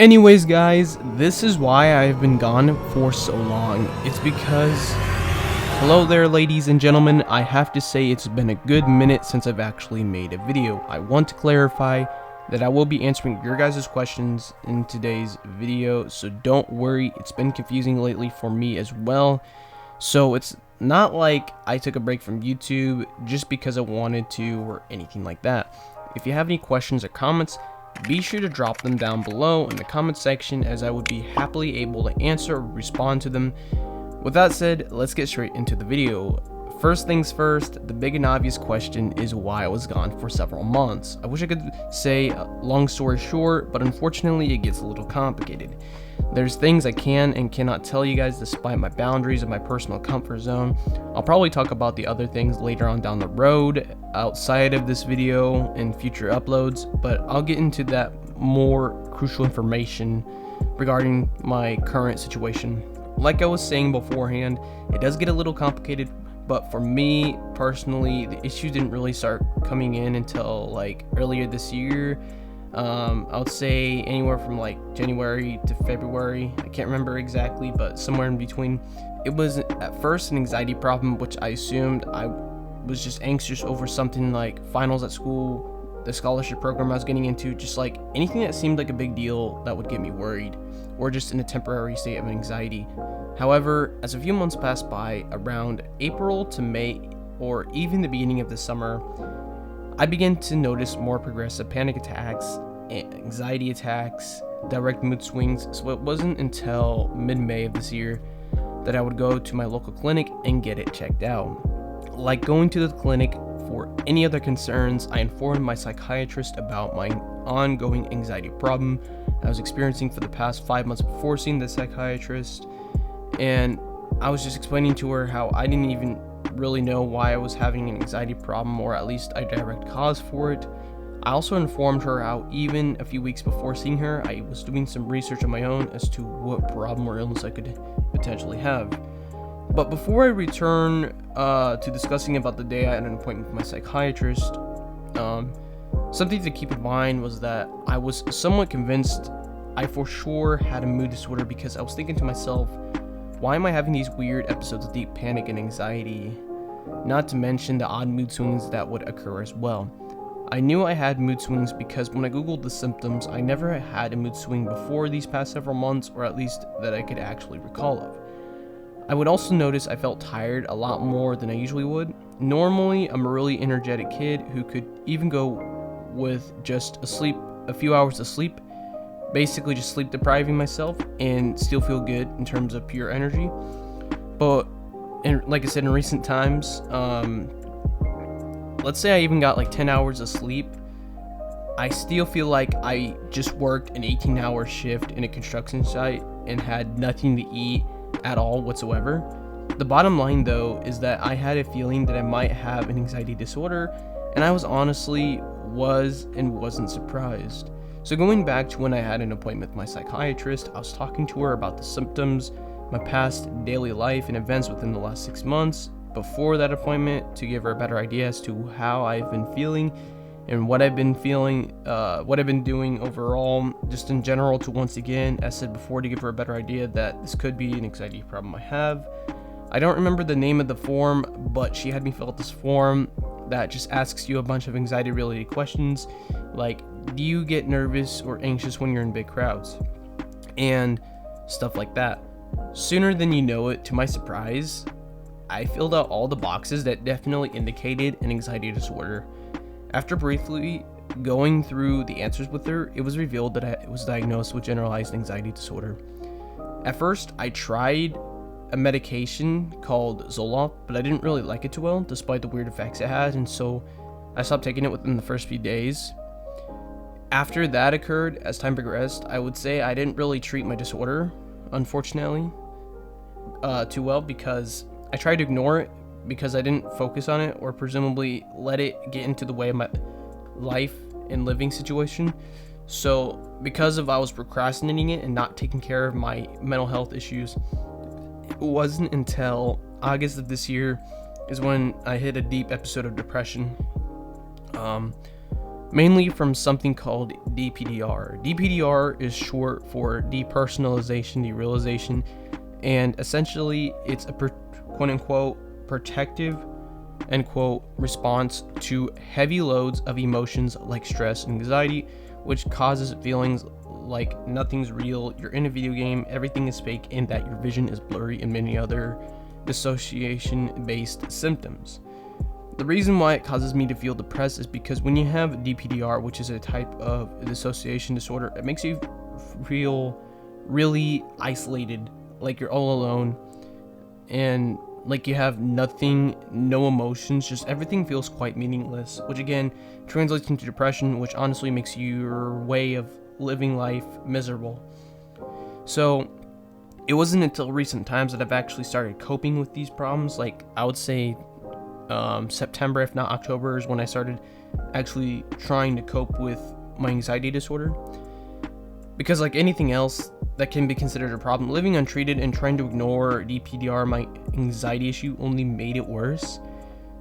Anyways, guys, this is why I've been gone for so long. It's because, hello there ladies and gentlemen, I have to say it's been a good minute since I've actually made a video. I want to clarify that I will be answering your guys' questions in today's video, so don't worry, it's been confusing lately for me as well. So it's not like I took a break from YouTube just because I wanted to or anything like that. If you have any questions or comments, be sure to drop them down below in the comment section, as I would be happily able to answer or respond to them. With that said, let's get straight into the video. First things first, the big and obvious question is why I was gone for several months. I wish I could say long story short, but unfortunately it gets a little complicated. There's things I can and cannot tell you guys despite my boundaries of my personal comfort zone. I'll probably talk about the other things later on down the road outside of this video in future uploads, but I'll get into that more crucial information regarding my current situation. Like I was saying beforehand, it does get a little complicated, but for me personally, the issues didn't really start coming in until like earlier this year. I would say anywhere from like January to February. I can't remember exactly, but somewhere in between. It was at first an anxiety problem, which I assumed I was just anxious over something like finals at school, the scholarship program I was getting into, just like anything that seemed like a big deal that would get me worried, or just in a temporary state of anxiety. However, as a few months passed by, around April to May, or even the beginning of the summer, I began to notice more progressive panic attacks, anxiety attacks, direct mood swings. So it wasn't until mid-May of this year that I would go to my local clinic and get it checked out. Like going to the clinic for any other concerns, I informed my psychiatrist about my ongoing anxiety problem I was experiencing for the past 5 months before seeing the psychiatrist, and I was just explaining to her how I didn't even really know why I was having an anxiety problem, or at least a direct cause for it. I also informed her how even a few weeks before seeing her, I was doing some research on my own as to what problem or illness I could potentially have. But before I return to discussing about the day I had an appointment with my psychiatrist, something to keep in mind was that I was somewhat convinced I for sure had a mood disorder, because I was thinking to myself, why am I having these weird episodes of deep panic and anxiety? Not to mention the odd mood swings that would occur as well. I knew I had mood swings because when I googled the symptoms, I never had a mood swing before these past several months, or at least that I could actually recall of. I would also notice I felt tired a lot more than I usually would. Normally, I'm a really energetic kid who could even go with just a few hours of sleep, basically just sleep depriving myself, and still feel good in terms of pure energy. But like I said, in recent times, let's say I even got like 10 hours of sleep, I still feel like I just worked an 18-hour shift in a construction site and had nothing to eat at all whatsoever. The bottom line though is that I had a feeling that I might have an anxiety disorder, and I wasn't surprised. So going back to when I had an appointment with my psychiatrist, I was talking to her about the symptoms, my past daily life and events within the last 6 months before that appointment, to give her a better idea as to how I've been feeling and what I've been doing overall, just in general, to once again, as said before, to give her a better idea that this could be an anxiety problem I have. I don't remember the name of the form, but she had me fill out this form that just asks you a bunch of anxiety related questions, like, do you get nervous or anxious when you're in big crowds? And stuff like that. Sooner than you know it, to my surprise, I filled out all the boxes that definitely indicated an anxiety disorder. After briefly going through the answers with her, it was revealed that I was diagnosed with generalized anxiety disorder. At first, I tried a medication called Zoloft, but I didn't really like it too well, despite the weird effects it had, and so I stopped taking it within the first few days. After that occurred, as time progressed, I would say I didn't really treat my disorder, unfortunately, too well, because I tried to ignore it because I didn't focus on it, or presumably let it get into the way of my life and living situation. So because I was procrastinating it and not taking care of my mental health issues, it wasn't until August of this year is when I hit a deep episode of depression. mainly from something called DPDR. DPDR is short for depersonalization, derealization, and essentially it's a quote-unquote protective end quote response to heavy loads of emotions like stress and anxiety, which causes feelings like nothing's real, you're in a video game, everything is fake, and that your vision is blurry, and many other dissociation-based symptoms. The reason why it causes me to feel depressed is because when you have DPDR, which is a type of dissociation disorder, it makes you feel really isolated, like you're all alone, and like you have nothing, no emotions, just everything feels quite meaningless, which again translates into depression, which honestly makes your way of living life miserable. So it wasn't until recent times that I've actually started coping with these problems. Like I would say September, if not October, is when I started actually trying to cope with my anxiety disorder. Because like anything else that can be considered a problem, living untreated and trying to ignore DPDR, my anxiety issue, only made it worse.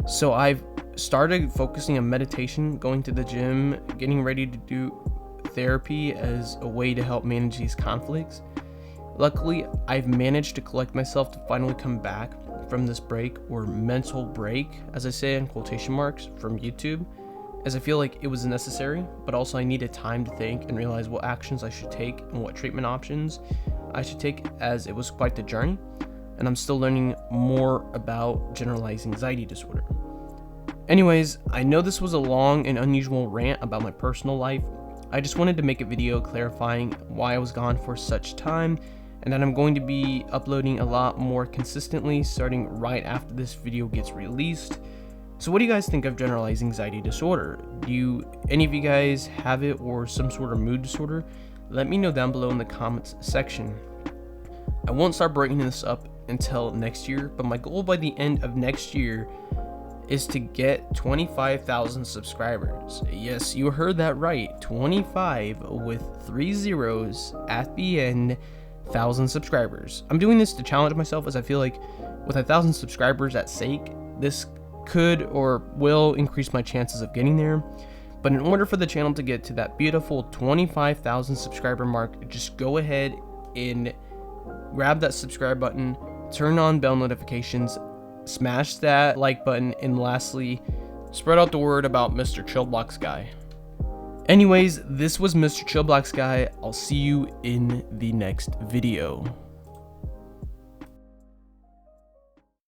So I've started focusing on meditation, going to the gym, getting ready to do therapy as a way to help manage these conflicts. Luckily, I've managed to collect myself to finally come back from this break, or mental break, as I say in quotation marks, from YouTube, as I feel like it was necessary, but also I needed time to think and realize what actions I should take and what treatment options I should take, as it was quite the journey, and I'm still learning more about generalized anxiety disorder. Anyways, I know this was a long and unusual rant about my personal life. I just wanted to make a video clarifying why I was gone for such time, and that I'm going to be uploading a lot more consistently starting right after this video gets released. So what do you guys think of generalized anxiety disorder? Do any of you guys have it, or some sort of mood disorder? Let me know down below in the comments section. I won't start breaking this up until next year, but my goal by the end of next year is to get 25,000 subscribers. Yes, you heard that right, 25 with 3 zeros at the end, 1,000 subscribers. I'm doing this to challenge myself, as I feel like with 1,000 subscribers at stake, this could or will increase my chances of getting there. But in order for the channel to get to that beautiful 25,000 subscriber mark, just go ahead and grab that subscribe button, turn on bell notifications, smash that like button, and lastly, spread out the word about Mr. Chillbox Guy. Anyways, this was Mr. Chillbox Guy. I'll see you in the next video.